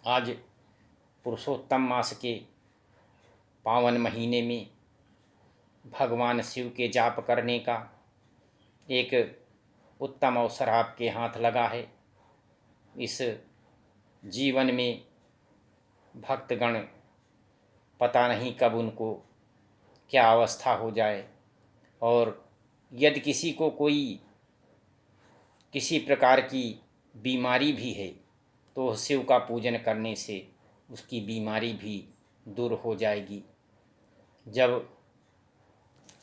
आज पुरुषोत्तम मास के पावन महीने में भगवान शिव के जाप करने का एक उत्तम अवसर आपके हाथ लगा है। इस जीवन में भक्तगण पता नहीं कब उनको क्या अवस्था हो जाए, और यदि किसी को कोई किसी प्रकार की बीमारी भी है तो शिव का पूजन करने से उसकी बीमारी भी दूर हो जाएगी। जब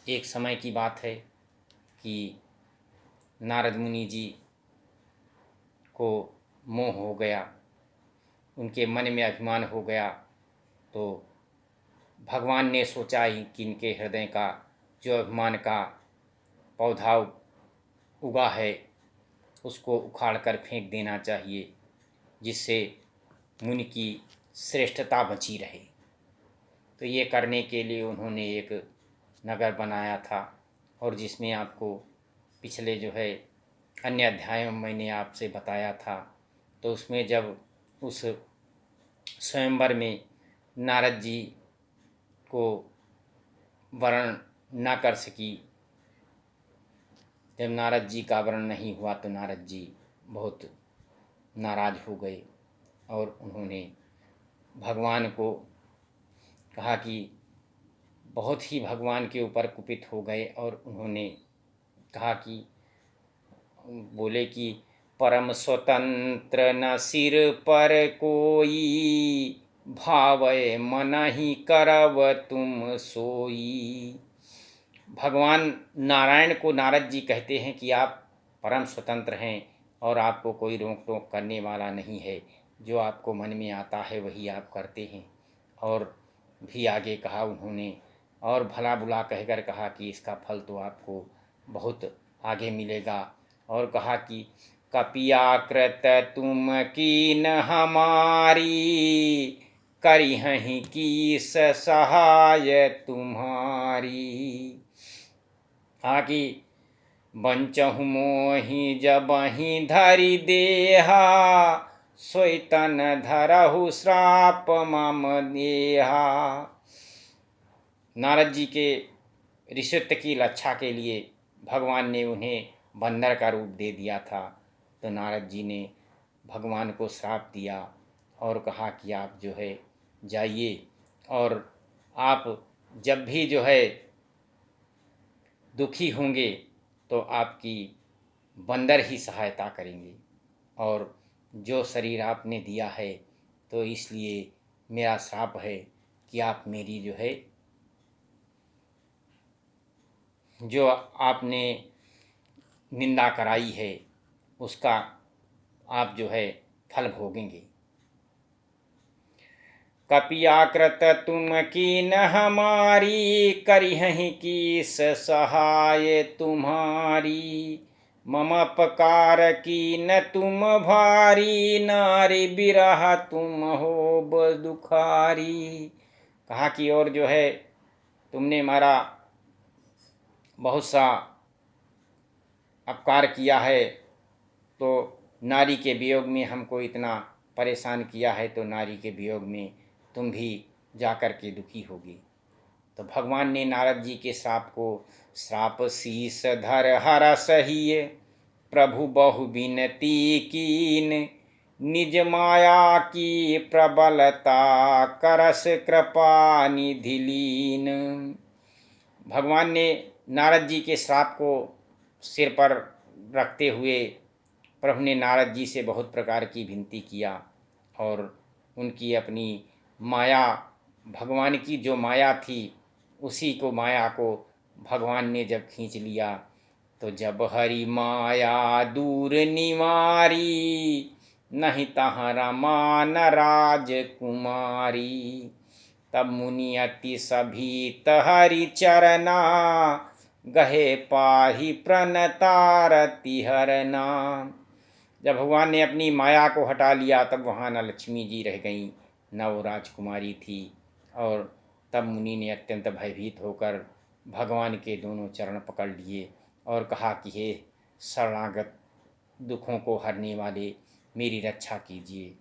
एक समय की बात है कि नारद मुनि जी को मोह हो गया, उनके मन में अभिमान हो गया, तो भगवान ने सोचा ही कि इनके हृदय का जो अभिमान का पौधा उगा है उसको उखाड़ कर फेंक देना चाहिए, जिससे मुनि की श्रेष्ठता बची रहे। तो ये करने के लिए उन्होंने एक नगर बनाया था, और जिसमें आपको पिछले जो है अन्य अध्यायों में मैंने आपसे बताया था। तो उसमें जब उस स्वयंवर में नारद जी को वर्ण न कर सकी, जब नारद जी का वर्ण नहीं हुआ तो नारद जी बहुत नाराज हो गए, और उन्होंने भगवान को कहा कि बहुत ही भगवान के ऊपर कुपित हो गए, और उन्होंने कहा कि बोले कि परम स्वतंत्र न सिर पर कोई, भावय मन ही करव तुम सोई। भगवान नारायण को नारद जी कहते हैं कि आप परम स्वतंत्र हैं और आपको कोई रोक टोक करने वाला नहीं है, जो आपको मन में आता है वही आप करते हैं। और भी आगे कहा उन्होंने, और भला बुला कहकर कहा कि इसका फल तो आपको बहुत आगे मिलेगा। और कहा कि कपियाकृत तुम कीन हमारी, करिहहि कीस सहाय तुम्हारी। कहा कि बंचहु मोहि जबहि धरि देहा, सोई तन धरहु श्राप मम देहा। नारद जी के ऋषित्व की रक्षा के लिए भगवान ने उन्हें बंदर का रूप दे दिया था। तो नारद जी ने भगवान को श्राप दिया और कहा कि आप जो है जाइए, और आप जब भी जो है दुखी होंगे तो आपकी बंदर ही सहायता करेंगे, और जो शरीर आपने दिया है तो इसलिए मेरा श्राप है कि आप मेरी जो है जो आपने निंदा कराई है उसका आप जो है फल भोगेंगे। कपियाकृत तुम कीन हमारी, करिहहि कीस सहाय तुम्हारी। मम अपकार कीन तुम भारी, नारी बिरह तुम हो दुखारी। कहा कि और जो है तुमने हमारा बहुत सा अपकार किया है, तो नारी के वियोग में हमको इतना परेशान किया है, तो नारी के वियोग में तुम भी जाकर के दुखी होगी। तो भगवान ने नारद जी के श्राप शीस धर हर सहिए, प्रभु बहु विनती कीन, निज माया की प्रबलता करस कृपा निधि लीन। भगवान ने नारद जी के श्राप को सिर पर रखते हुए प्रभु ने नारद जी से बहुत प्रकार की विनती किया, और उनकी अपनी माया, भगवान की जो माया थी उसी को माया को भगवान ने जब खींच लिया, तो जब हरि माया दूर निवारी, नहीं तहाँ रमा न राजकुमारी। तब मुनि अति सभीत हरि चरना, गहे पाही प्रणतारति हरना। जब भगवान ने अपनी माया को हटा लिया तब वहाँ न लक्ष्मी जी रह गईं, न वो राजकुमारी थी, और तब मुनि ने अत्यंत भयभीत होकर भगवान के दोनों चरण पकड़ लिए और कहा कि हे शरणागत दुखों को हरने वाले, मेरी रक्षा कीजिए।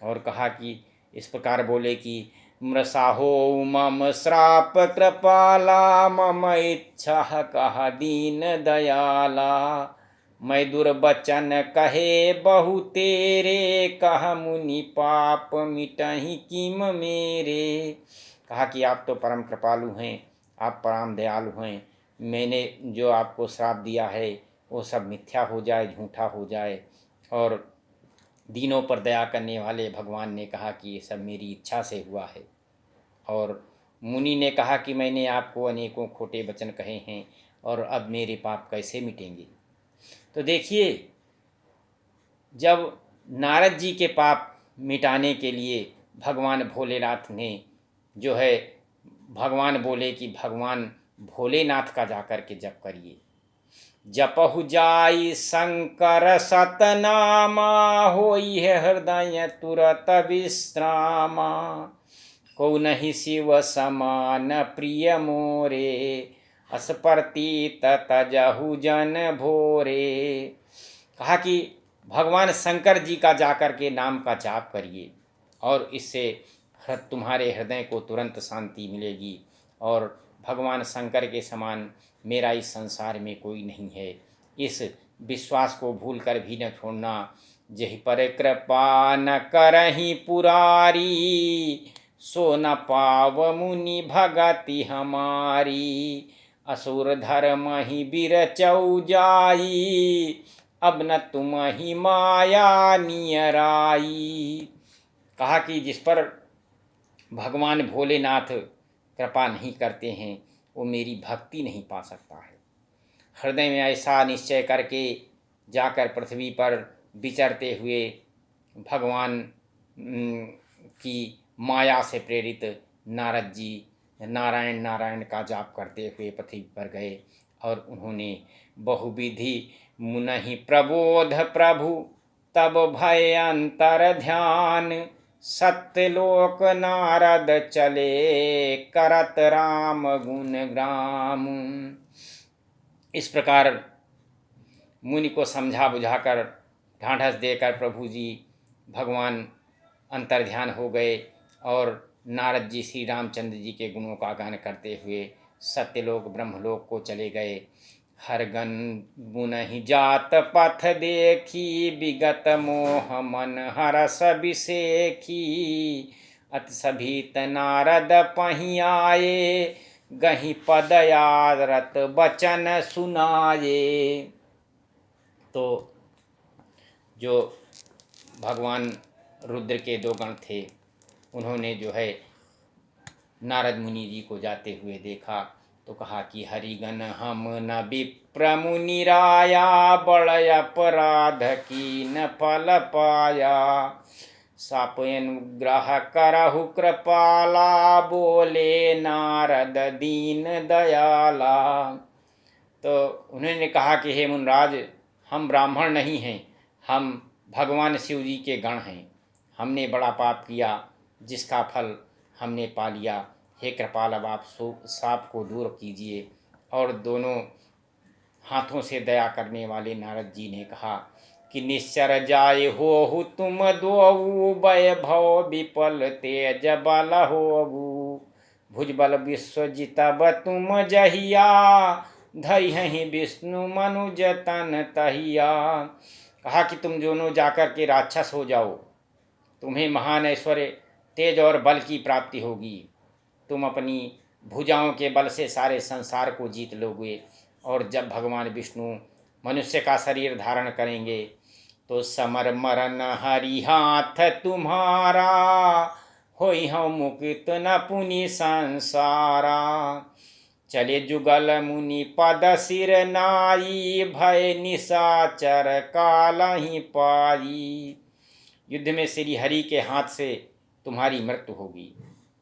और कहा कि इस प्रकार बोले कि मृषाहो मम श्राप कृपाला मम इच्छा कहा दीन दयाला, मैं दुर्बचन कहे बहु तेरे, कहा मुनि पाप मिटहि किम मेरे। कहा कि आप तो परम कृपालु हैं, आप परम दयालु हैं, मैंने जो आपको श्राप दिया है वो सब मिथ्या हो जाए, झूठा हो जाए। और दीनों पर दया करने वाले भगवान ने कहा कि ये सब मेरी इच्छा से हुआ है। और मुनि ने कहा कि मैंने आपको अनेकों खोटे वचन कहे हैं और अब मेरे पाप कैसे मिटेंगे। तो देखिए, जब नारद जी के पाप मिटाने के लिए भगवान भोलेनाथ ने जो है, भगवान बोले कि भगवान भोलेनाथ का जाकर के जप करिए। जपहु जाई शंकर सतनामा, होई है हृदय तुरत विश्रामा, को नहीं शिव समान प्रिय मोरे, अस्पर्ति तजहु जन भोरे। कहा कि भगवान शंकर जी का जाकर के नाम का जाप करिए और इससे तुम्हारे हृदय को तुरंत शांति मिलेगी। और भगवान शंकर के समान मेरा इस संसार में कोई नहीं है, इस विश्वास को भूल कर भी न छोड़ना। जहि पर कृपा न करहि पुरारी, सो न पाव मुनि भगति हमारी, असुर धर्म ही बिरचौ जाई, अब न तुम ही माया नियराई। कहा कि जिस पर भगवान भोलेनाथ कृपा नहीं करते हैं वो मेरी भक्ति नहीं पा सकता है। हृदय में ऐसा निश्चय करके जाकर पृथ्वी पर विचरते हुए भगवान की माया से प्रेरित नारद जी नारायण नारायण का जाप करते हुए पृथ्वी पर गए और उन्होंने बहुविधि मुनहि प्रबोध प्रभु, तब भय अंतर ध्यान, सत्यलोक नारद चले करत राम गुण ग्राम। इस प्रकार मुनि को समझा बुझाकर ढांढस देकर प्रभु जी भगवान अंतर्ध्यान हो गए और नारद जी श्री रामचंद्र जी के गुणों का गान करते हुए सत्यलोक ब्रह्मलोक को चले गए। हरगन गुनहि जात पथ देखी, विगत मोह मन हरस बिसेखी, अति सभीत नारद पहि आए, गहि पद आदरत बचन सुनाए। तो जो भगवान रुद्र के दो गण थे उन्होंने जो है नारद मुनि जी को जाते हुए देखा तो कहा कि हरिगण हम न विप्र मुनि राया, बड़ अपराध की न फल पाया, सापयन ग्रह करहु कृपाला, बोले नारद दीन दयाला। तो उन्होंने कहा कि हे मुनराज, हम ब्राह्मण नहीं हैं, हम भगवान शिव जी के गण हैं, हमने बड़ा पाप किया जिसका फल हमने पा लिया। हे कृपाल, अब आप साप को दूर कीजिए। और दोनों हाथों से दया करने वाले नारद जी ने कहा कि निश्चर जाय हो तुम दो, वैभव विपल तेज बल होबू, भुजबल विश्वजितब तुम जहिया, धैहि विष्णु मनुज तन तहिया। कहा कि तुम दोनों जाकर के राक्षस हो जाओ, तुम्हें महान ऐश्वर्य तेज और बल की प्राप्ति होगी, तुम अपनी भुजाओं के बल से सारे संसार को जीत लोगे। और जब भगवान विष्णु मनुष्य का शरीर धारण करेंगे तो समर मरन हरि हाथ तुम्हारा, होई हम मुकित न पुनि संसारा, चले जुगल मुनि पद सिर नाई, भय निशाचर काल ही पाई। युद्ध में श्री हरि के हाथ से तुम्हारी मृत्यु होगी,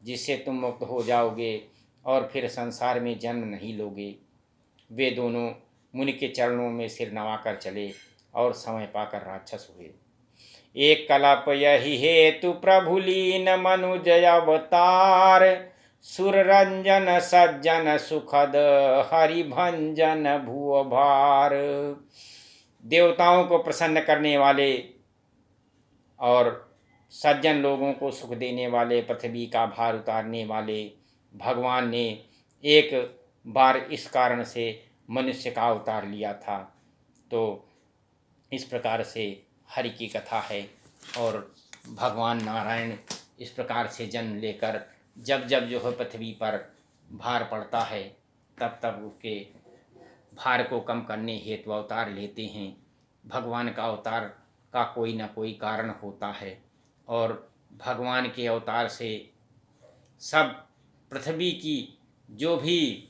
जिससे तुम मुक्त हो जाओगे और फिर संसार में जन्म नहीं लोगे। वे दोनों मुनि के चरणों में सिर नवाकर चले और समय पाकर राक्षस हुए। एक कल्प यही हेतु प्रभु लीन मनुज अवतार, सुर रंजन सज्जन सुखद हरि भंजन भुव भार। देवताओं को प्रसन्न करने वाले और सज्जन लोगों को सुख देने वाले, पृथ्वी का भार उतारने वाले भगवान ने एक बार इस कारण से मनुष्य का अवतार लिया था। तो इस प्रकार से हरि की कथा है। और भगवान नारायण इस प्रकार से जन्म लेकर जब जब जो है पृथ्वी पर भार पड़ता है, तब तब उसके भार को कम करने हेतु अवतार लेते हैं। भगवान का अवतार का कोई ना कोई कारण होता है, और भगवान के अवतार से सब पृथ्वी की जो भी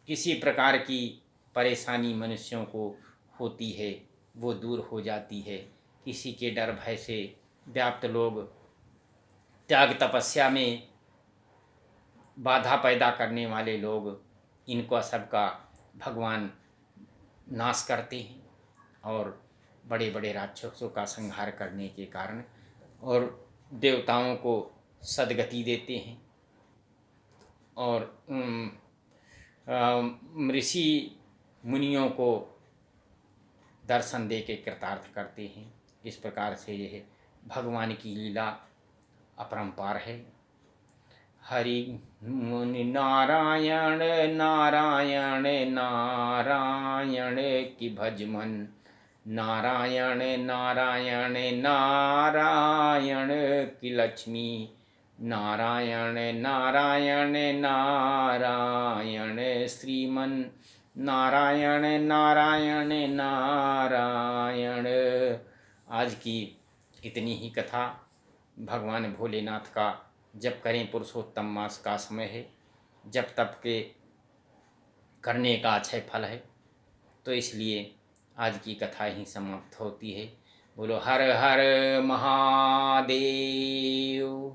किसी प्रकार की परेशानी मनुष्यों को होती है वो दूर हो जाती है। किसी के डर भय से व्याप्त लोग, त्याग तपस्या में बाधा पैदा करने वाले लोग, इनको सबका भगवान नाश करते हैं और बड़े बड़े राक्षसों का संहार करने के कारण और देवताओं को सद्गति देते हैं और ऋषि मुनियों को दर्शन दे के कृतार्थ करते हैं। इस प्रकार से यह भगवान की लीला अपरंपार है। हरि मुनि नारायण नारायण नारायण की भज मन, नारायण नारायण नारायण की लक्ष्मी, नारायण नारायण नारायण श्रीमन, नारायण नारायण नारायण। आज की इतनी ही कथा। भगवान भोलेनाथ का जप करें। पुरुषोत्तम मास का समय है, जब तप के करने का अक्षय फल है। तो इसलिए आज की कथा ही समाप्त होती है। बोलो हर हर महादेव।